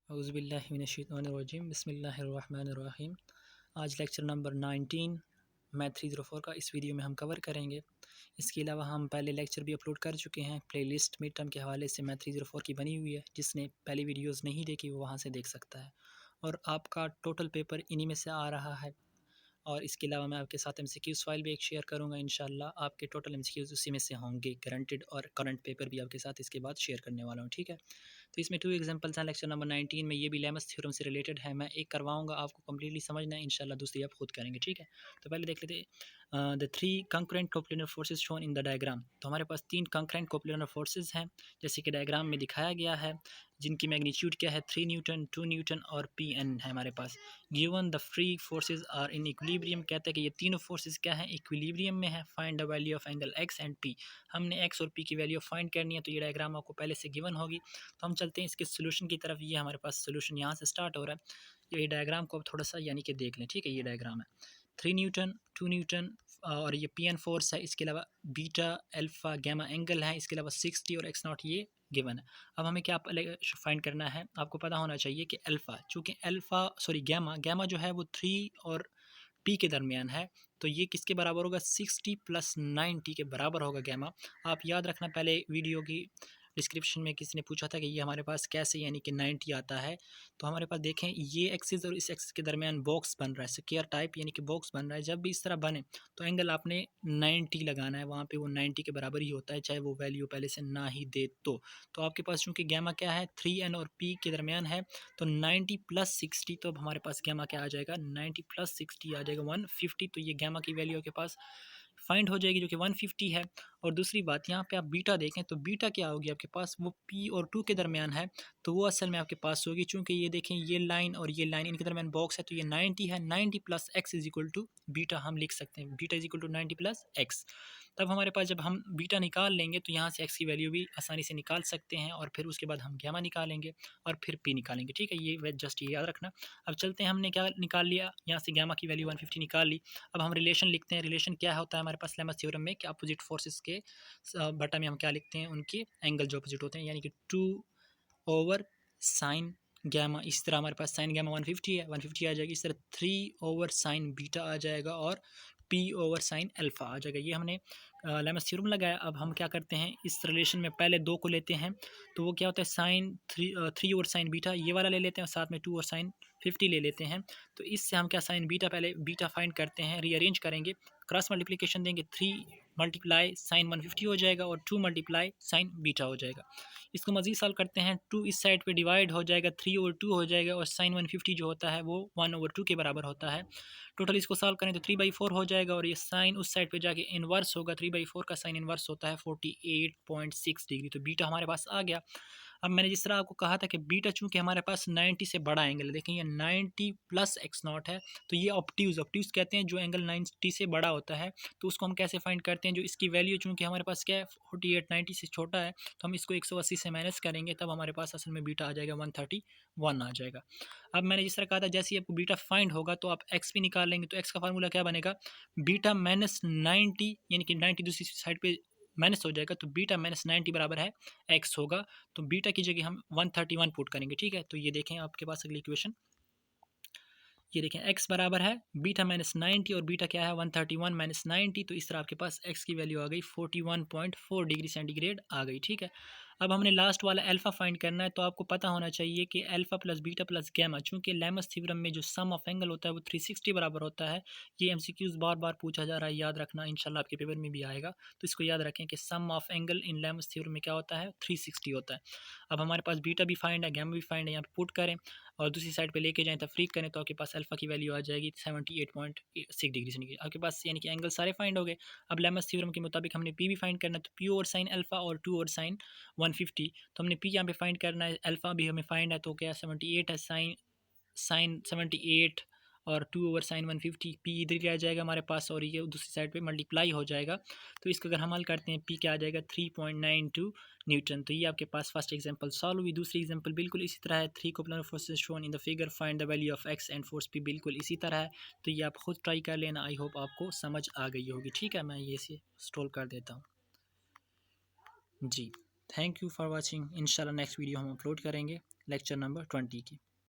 औज़ुबिल्लाहि बिस्मिल्लाहिर्रहमानिर्रहीम। आज lecture number 19 math 304 का इस वीडियो में हम कवर करेंगे। इसके अलावा हम पहले लेक्चर भी अपलोड कर चुके हैं। प्लेलिस्ट मिड टर्म के हवाले से मैथ 304 की बनी हुई है, जिसने पहली वीडियोस नहीं देखी वो वहाँ से देख सकता है। और आपका टोटल पेपर इन्हीं में से आ रहा है। और इसके अलावा मैं आपके साथ एमसीक्यूज़ फाइल भी एक शेयर करूँगा। इंशाल्लाह आपके टोटल एमसीक्यूज़ उसी में से होंगे। गारंटेड और करंट पेपर भी आपके साथ इसके बाद शेयर करने वाला हूँ, ठीक है। तो इसमें 2 एग्जांपल्स हैं लेक्चर नंबर 19 में। ये भी लेमस थ्योरम से रिलेटेड है। मैं एक करवाऊंगा, आपको कंप्लीटली समझना है, इंशाल्लाह दूसरी आप खुद करेंगे, ठीक है। तो पहले देख लेते हैं the 3 concurrent coplanar forces shown in the diagram. तो हमारे पास 3 कंकरेंट कोप्लेनर फोर्सेस हैं, जैसे कि डायग्राम में दिखाया गया है, जिनकी मैग्नीट्यूड क्या है 3 न्यूटन, 2 न्यूटन और Pn है हमारे पास। Given the free forces are in equilibrium, कहता है कि ये तीनों फोर्सेज क्या है, इक्विलिब्रियम में है। Find the value of angle x and p। हमने x और p की वैल्यू फाइंड करनी है, तो ये डायग्राम आपको पहले से गिवन होगी। तो हम चलते हैं इसके सोल्यूशन की तरफ। ये हमारे पास सोल्यूशन यहाँ से स्टार्ट हो रहा है। ये डायग्राम को अब थोड़ा सा यानी कि देख लें, ठीक है। ये डायग्राम है 3 न्यूटन, 2 न्यूटन और ये Pn फोर्स है। इसके अलावा बीटा, अल्फा, गैमा एंगल है। इसके अलावा 60 और x0 ये गिवन है। अब हमें क्या फाइंड करना है, आपको पता होना चाहिए कि अल्फा, चूँकि गैमा जो है वो 3 और p के दरमियान है, तो ये किसके बराबर होगा, 60 + 90 के बराबर होगा गैमा। आप याद रखना, पहले वीडियो की डिस्क्रिप्शन में किसी ने पूछा था कि ये हमारे पास कैसे यानी कि 90 आता है। तो हमारे पास देखें, ये एक्सिस और इस एक्सिस के दरमियान बॉक्स बन रहा है, स्क्वायर टाइप यानी कि बॉक्स बन रहा है। जब भी इस तरह बने तो एंगल आपने 90 लगाना है, वहाँ पे वो 90 के बराबर ही होता है, चाहे वो वैल्यू पहले से ना ही दे। तो आपके पास चूँकि गैमा क्या है 3n और p के दरमियान है, तो 90 + 60, तो अब हमारे पास गैमा क्या आ जाएगा, 90 + 60 आ जाएगा 150। तो ये गैमा की वैल्यू आपके पास फाइंड हो जाएगी, जो कि 150 है। और दूसरी बात, यहाँ पे आप बीटा देखें तो बीटा क्या होगी आपके पास, वो p और 2 के दरमियान है, तो वो असल में आपके पास होगी। चूँकि ये देखें, ये लाइन और ये लाइन इनके दरमियान बॉक्स है, तो ये 90 है। 90 + x = बीटा हम लिख सकते हैं, बीटा = 90 + x। तब हमारे पास जब हम बीटा निकाल लेंगे तो यहाँ से x की वैल्यू भी आसानी से निकाल सकते हैं, और फिर उसके बाद हम गैमा निकालेंगे और फिर p निकालेंगे, ठीक है। ये जस्ट ये याद रखना। अब चलते हैं, हमने क्या निकाल लिया, यहाँ से गैमा की वैल्यू 150 निकाल ली। अब हम रिलेशन लिखते हैं। रिलेशन क्या होता है हमारे पास लेमस थ्योरम में, कि अपोजिट फोर्सेस के बटा में हम क्या लिखते हैं, उनके एंगल जो अपोजिट होते हैं, यानी कि 2/sin गैमा। इस तरह हमारे पास sin गैमा 150 है, 150 आ जाएगी। इस तरह 3/sin बीटा आ जाएगा और p/sin अल्फा आ जाएगा। ये हमने लेमस थ्योरम लगाया। अब हम क्या करते हैं, इस रिलेशन में पहले 2 को लेते हैं, तो वो क्या होता है, sin 3/sin बीटा ये वाला ले लेते हैं, और साथ में 2/sin 50 ले लेते हैं। तो इससे हम क्या, sin बीटा, पहले बीटा फाइंड करते हैं, रीअरेंज करेंगे, क्रॉस मल्टीप्लिकेशन देंगे, 3 × sin 150 हो जाएगा और 2 × sin बीटा हो जाएगा। इसको मज़ीद सॉल्व करते हैं, 2 इस साइड पे डिवाइड हो जाएगा, 3/2 हो जाएगा, और sin 150 जो होता है वो 1/2 के बराबर होता है। टोटल इसको सॉल्व करें तो 3/4 हो जाएगा, और ये साइन उस साइड पे जाके इन्वर्स होगा। 3/4 का साइन इन्वर्स होता है 48.6 डिग्री। तो बीटा हमारे पास आ गया। अब मैंने जिस तरह आपको कहा था कि बीटा चूंकि हमारे पास 90 से बड़ा एंगल है, देखें ये 90 + x0 है, तो ये ऑब्ट्यूज़ कहते हैं जो एंगल 90 से बड़ा होता है। तो उसको हम कैसे फाइंड करते हैं, जो इसकी वैल्यू चूंकि हमारे पास क्या है 48 90 से छोटा है, तो हम इसको 180 से माइनस करेंगे, तब हमारे पास असल में बीटा आ जाएगा 131 आ जाएगा। अब मैंने जिस तरह कहा था, जैसे ही आपको बीटा फाइंड होगा तो आप एक्स भी निकाल लेंगे, तो एक्स का फार्मूला क्या बनेगा, बीटा -90, यानी कि 90 दूसरी साइड पे माइनस हो जाएगा, तो बीटा -90 बराबर है एक्स होगा। तो बीटा की जगह हम 131 पुट करेंगे, ठीक है। तो ये देखें आपके पास अगली इक्वेशन, ये देखें x बराबर है बीटा -90 और बीटा क्या है 131 - 90। तो इस तरह आपके पास x की वैल्यू आ गई 41.4 डिग्री सेंटीग्रेड आ गई, ठीक है। अब हमने लास्ट वाला अल्फा फाइंड करना है, तो आपको पता होना चाहिए कि अल्फा + बीटा + गैमा, चूंकि लेमस थ्योरम में जो सम ऑफ एंगल होता है वो 360 बराबर होता है। ये एमसीक्यूज बार बार पूछा जा रहा है, याद रखना, इंशाल्लाह आपके पेपर में भी आएगा। तो इसको याद रखें कि sum of angle in Lami's theorem में क्या होता है, 360 होता है। अब हमारे पास बीटा भी फाइंड है, गैमा भी फाइंड है, यहाँ पे पुट करें और दूसरी साइड पे लेके जाएं, तफरीक करें, तो आपके पास अल्फा की वैल्यू आ जाएगी 78.6 डिग्री सेंटीग्रेड आपके पास, यानी कि एंगल सारे फाइंड हो गए। अब लेमस थ्योरम के मुताबिक हमने पी भी फाइंड करना है, तो p/sin अल्फा और 2/sin 150। तो हमने पी यहाँ पे फाइंड करना है, अल्फा भी हमें फाइंड है, तो क्या 78 है, साइन 78 और 2/sin 150, पी इधर ही आ जाएगा हमारे पास, और ये दूसरी साइड पे मल्टीप्लाई हो जाएगा। तो इसको अगर हम हल करते हैं, पी क्या आ जाएगा 3.92 न्यूटन। तो ये आपके पास फर्स्ट एग्जांपल सॉल्व हुई। दूसरी एग्जांपल बिल्कुल इसी तरह है, 3 coplanar forces shown in the figure, find the value of x and force P, बिल्कुल इसी तरह है। तो ये आप खुद ट्राई कर लेना, आई होप आपको समझ आ गई होगी, ठीक है। मैं ये से स्टॉल कर देता हूँ जी। Thank you for watching. इंशाल्लाह नेक्स्ट वीडियो हम अपलोड करेंगे। लेक्चर नंबर 20 की।